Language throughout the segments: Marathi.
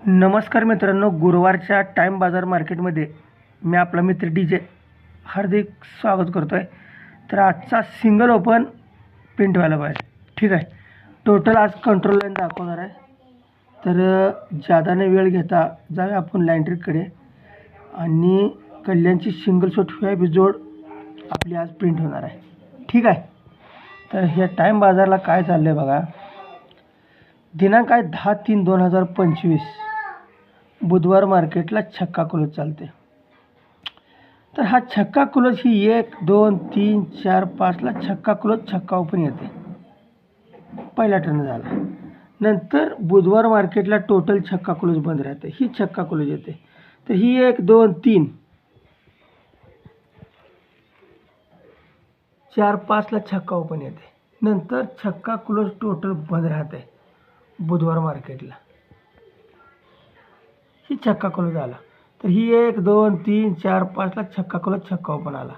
नमस्कार मित्रांनो, गुरुवारच्या टाईम बाजार मार्केटमध्ये मी आपला मित्र DJ हार्दिक स्वागत करतो आहे. तर आजचा सिंगल ओपन प्रिंट व्हायला पाहिजे. ठीक आहे, टोटल आज कंट्रोल लाईन दाखवणार आहे. तर जादा नाही वेळ घेता जाऊया आपण लाईन ट्रिककडे. आणि कल्याणची सिंगल शॉट VIP जोड आपली आज प्रिंट होणार आहे. ठीक आहे, तर ह्या टाईम बाजारला काय चाललं आहे बघा. दिनांक आहे 10/3/2025. बुधवार मार्केटला छक्का क्लोज चालते. तर हा छक्का क्लोज ही 1 2 3 4 5ला छक्का क्लोज छक्का ओपन येते. पहिला टर्न झाला. नंतर बुधवार मार्केटला टोटल छक्का क्लोज बंद राहते. ही छक्का क्लोज येते. तर ही 1 2 3 4 5ला छक्का ओपन येते. नंतर छक्का क्लोज टोटल बंद राहते बुधवार मार्केटला. ही छक्का क्लोज आला. तर ही 1 2 3 4 5ला छक्का क्लोज छक्का ओपन आला.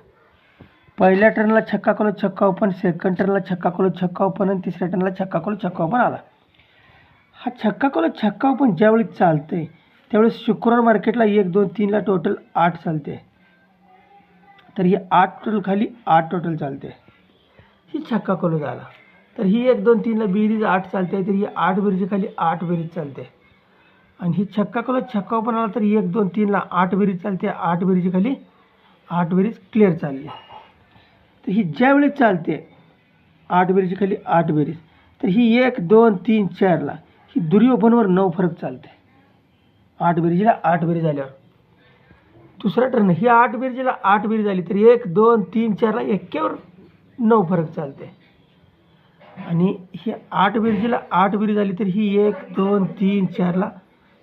पहिल्या टर्नला छक्का क्लोज छक्का ओपन, सेकंड टर्नला छक्का क्लोज छक्का ओपन आणि तिसऱ्या टर्नला छक्का क्लोज छक्का ओपन आला. हा छक्का क्लोज छक्का ओपन ज्यावेळी चालते त्यावेळेस शुक्रवार मार्केटला 1 2 3ला टोटल 8 चालते. तर ही 8 टोटल खाली 8 टोटल चालते. ही छक्का क्लोज आला. तर ही 1 2 3ला बेरीज 8 चालते. तर ही 8 बेरीज खाली 8 बेरीज चालते. आणि ही छक्का क्लोज छक्का ओपन आला तर 1 2 3ला 8 बेरीज चालते. 8 बेरीज खाली 8 बेरीज क्लिअर चालली. तर ही ज्यावेळी चालते 8 बेरीज खाली 8 बेरीज, तर ही 1 2 3 4ला ही दुरी ओपनवर 9 फरक चालते. 8 बेरीजला 8 बेरीज आल्यावर दुसरा टर्न ही 8 बेरीजला 8 बेरीज आली तर 1 2 3 4ला एक्क्यावर 9 फरक चालते. आणि ही 8 बेरीजला 8 बेरीज आली तर ही 1 2 3 4ला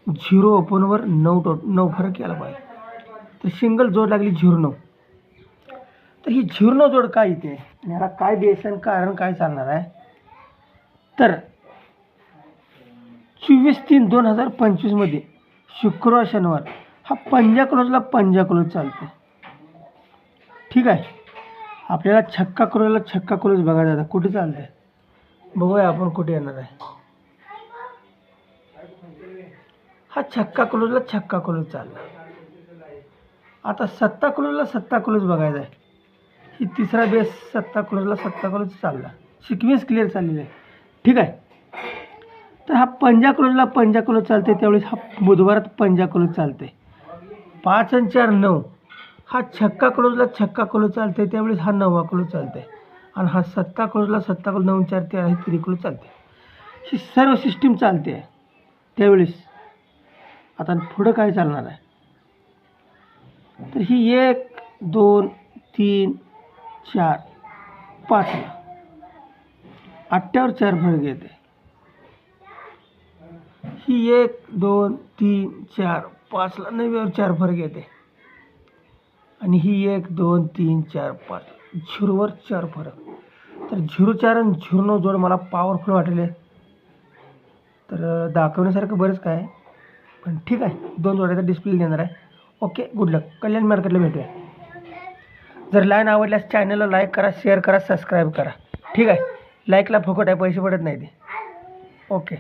0 ओपनवर 9 फरक यायला पाहिजे. तर सिंगल जोड लागली 0-9. तर ही 0-9 जोड काय येते आणि याला काय बेसन कारण काय चालणार आहे. तर 24/3/2025 मध्ये शुक्रवार शनिवार हा पंजा क्लोजला पंजा क्लोज चालते. ठीक आहे, आपल्याला छक्का क्लोजला छक्का क्लोज बघायचा आता कुठे चालते. बघूया आपण कुठे येणार आहे. हा छक्का क्लोजला छक्का क्लोज चालला. आता सत्ता क्लोजला सत्ता क्लोज बघायचा आहे. ही तिसरा बेस सत्ता क्लोजला सत्ता क्लोज चालला. सिक्वेन्स क्लिअर चाललेला आहे. ठीक आहे, तर हा पंजा क्लोजला पंजा क्लोज चालते. त्यावेळेस हा बुधवारात पंजा क्लोज चालते. 5 आणि 4 9 हा छक्का क्लोजला छक्का क्लोज चालते. त्यावेळेस हा 9वा क्लोज चालते. आणि हा सत्ता क्लोजला सत्ता क्लोज 9 4 13 ही तिरी क्लोज चालते. ही सर्व सिस्टीम चालते त्यावेळेस. आता पुढं काय चालणार आहे. तर ही 1 2 3 4 5ला 8वर 4 फरक येते. ही 1 2 3 4 5ला 9वर 4 फरक येते. आणि ही 1 2 3 4 5 0वर 4 फरक. तर 0 4 आणि 0 9 जोड मला पॉवरफुल वाटले. तर दाखवण्यासारखं बरंच काय आहे, पण ठीक आहे. 2 जोड्याचा डिस्प्ले देणार आहे. ओके, गुड लक. कल्याण मार्केटला भेटूया. जर लाईन आवडल्यास चॅनलला लाईक करा, शेअर करा, सबस्क्राईब करा. ठीक आहे, लाईकला फुकट आहे, पैसे पडत नाही ते. ओके.